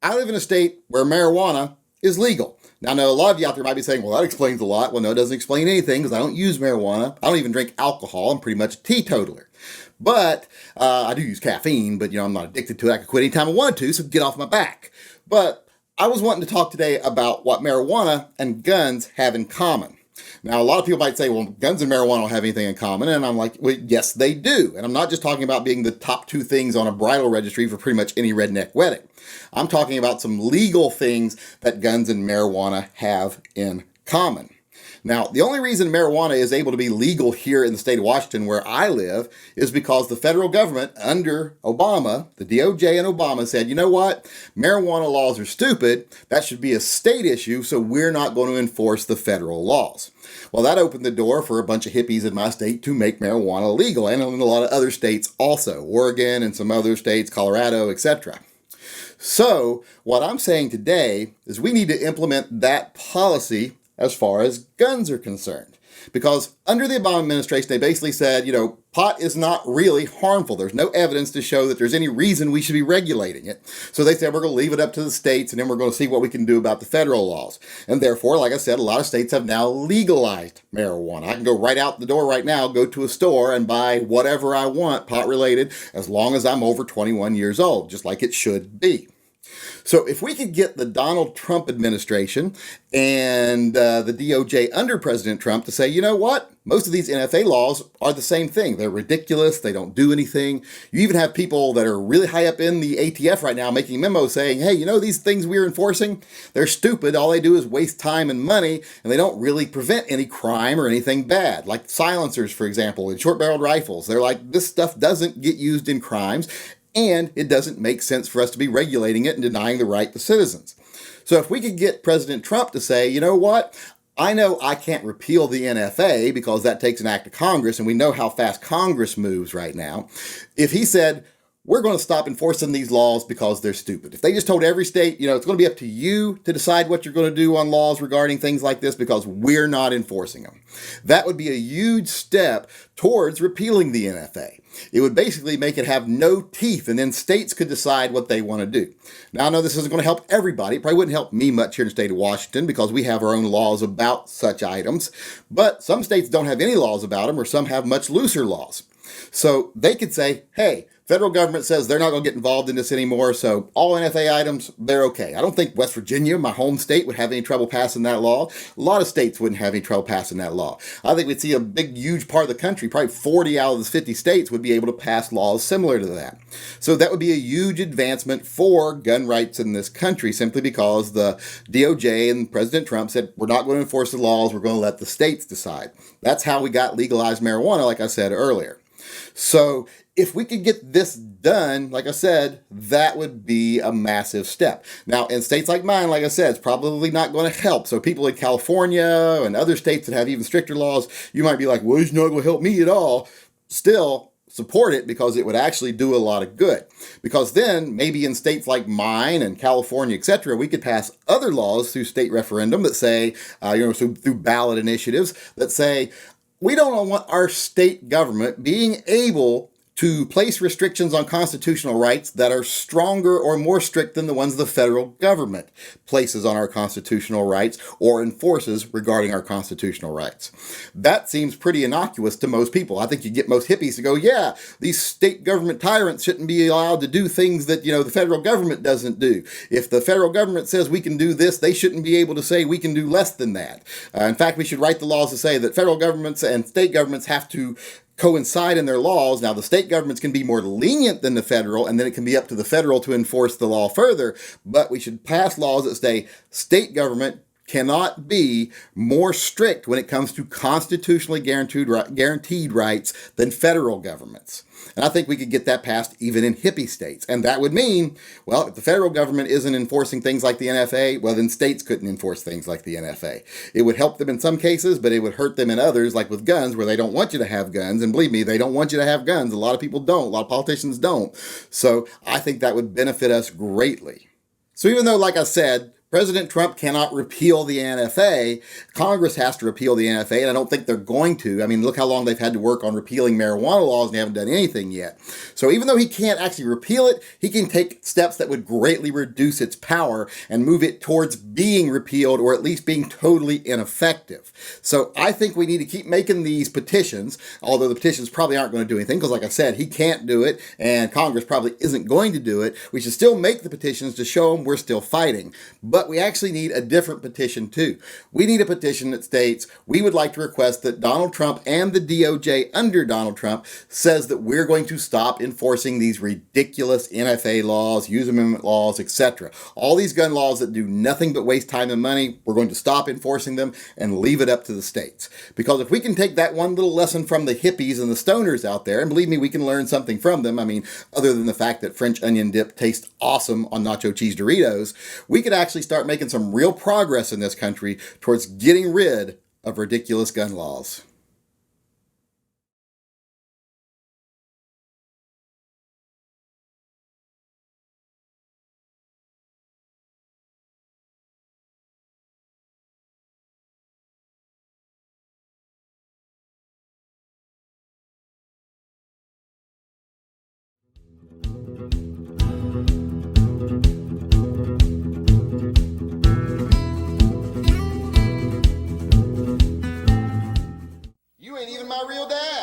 I live in a state where marijuana is legal. Now, I know a lot of you out there might be saying, well, that explains a lot. Well, no, it doesn't explain anything because I don't use marijuana. I don't even drink alcohol. I'm pretty much a teetotaler. But I do use caffeine, but I'm not addicted to it. I could quit anytime I wanted to, so get off my back. But I was wanting to talk today about what marijuana and guns have in common. Now, a lot of people might say, well, guns and marijuana don't have anything in common. And I'm like, well, yes, they do. And I'm not just talking about being the top two things on a bridal registry for pretty much any redneck wedding. I'm talking about some legal things that guns and marijuana have in common. Now, the only reason marijuana is able to be legal here in the state of Washington where I live is because the federal government under Obama, the DOJ and Obama said, you know what? Marijuana laws are stupid. That should be a state issue, so we're not going to enforce the federal laws. Well, that opened the door for a bunch of hippies in my state to make marijuana legal, and in a lot of other states also, Oregon and some other states, Colorado, etc. So, what I'm saying today is we need to implement that policy as far as guns are concerned. Because under the Obama administration, they basically said, pot is not really harmful. There's no evidence to show that there's any reason we should be regulating it. So they said, we're going to leave it up to the states, and then we're going to see what we can do about the federal laws. And therefore, like I said, a lot of states have now legalized marijuana. I can go right out the door right now, go to a store and buy whatever I want, pot related, as long as I'm over 21 years old, just like it should be. So if we could get the Donald Trump administration and the DOJ under President Trump to say, you know what? Most of these NFA laws are the same thing. They're ridiculous. They don't do anything. You even have people that are really high up in the ATF right now making memos saying, hey, these things we're enforcing, they're stupid. All they do is waste time and money, and they don't really prevent any crime or anything bad. Like silencers, for example, and short-barreled rifles. They're like, this stuff doesn't get used in crimes, and it doesn't make sense for us to be regulating it and denying the right to citizens. So if we could get President Trump to say, you know what, I know I can't repeal the NFA because that takes an act of Congress, and we know how fast Congress moves right now. If he said, we're going to stop enforcing these laws because they're stupid. If they just told every state, it's going to be up to you to decide what you're going to do on laws regarding things like this because we're not enforcing them. That would be a huge step towards repealing the NFA. It would basically make it have no teeth, and then states could decide what they want to do. Now, I know this isn't going to help everybody. It probably wouldn't help me much here in the state of Washington because we have our own laws about such items. But some states don't have any laws about them, or some have much looser laws. So they could say, hey, federal government says they're not going to get involved in this anymore, so all NFA items, they're okay. I don't think West Virginia, my home state, would have any trouble passing that law. A lot of states wouldn't have any trouble passing that law. I think we'd see a big, huge part of the country, probably 40 out of the 50 states, would be able to pass laws similar to that. So that would be a huge advancement for gun rights in this country, simply because the DOJ and President Trump said, we're not going to enforce the laws, we're going to let the states decide. That's how we got legalized marijuana, like I said earlier. So if we could get this done, like I said, that would be a massive step. Now, in states like mine, like I said, it's probably not going to help. So people in California and other states that have even stricter laws, you might be like, well, it's not going to help me at all. Still, support it because it would actually do a lot of good. Because then maybe in states like mine and California, etc., we could pass other laws through state referendum that say, so through ballot initiatives that say, we don't want our state government being able to place restrictions on constitutional rights that are stronger or more strict than the ones the federal government places on our constitutional rights or enforces regarding our constitutional rights. That seems pretty innocuous to most people. I think you get most hippies to go, yeah, these state government tyrants shouldn't be allowed to do things that, the federal government doesn't do. If the federal government says we can do this, they shouldn't be able to say we can do less than that. In fact, we should write the laws to say that federal governments and state governments have to coincide in their laws. Now, the state governments can be more lenient than the federal, and then it can be up to the federal to enforce the law further. But we should pass laws that say state government cannot be more strict when it comes to constitutionally guaranteed rights than federal governments. And I think we could get that passed even in hippie states. And that would mean, well, if the federal government isn't enforcing things like the NFA, well, then states couldn't enforce things like the NFA. It would help them in some cases, but it would hurt them in others, like with guns, where they don't want you to have guns. And believe me, they don't want you to have guns. A lot of people don't. A lot of politicians don't. So I think that would benefit us greatly. So even though, like I said, President Trump cannot repeal the NFA. Congress has to repeal the NFA, and I don't think they're going to. I mean, look how long they've had to work on repealing marijuana laws, and they haven't done anything yet. So even though he can't actually repeal it, he can take steps that would greatly reduce its power and move it towards being repealed, or at least being totally ineffective. So I think we need to keep making these petitions, although the petitions probably aren't going to do anything, because like I said, he can't do it, and Congress probably isn't going to do it. We should still make the petitions to show them we're still fighting. But we actually need a different petition too. We need a petition that states we would like to request that Donald Trump and the DOJ under Donald Trump says that we're going to stop enforcing these ridiculous NFA laws, use amendment laws, etc. All these gun laws that do nothing but waste time and money, we're going to stop enforcing them and leave it up to the states. Because if we can take that one little lesson from the hippies and the stoners out there, and believe me, we can learn something from them. I mean, other than the fact that French onion dip tastes awesome on nacho cheese Doritos, we could actually start making some real progress in this country towards getting rid of ridiculous gun laws. You ain't even my real dad.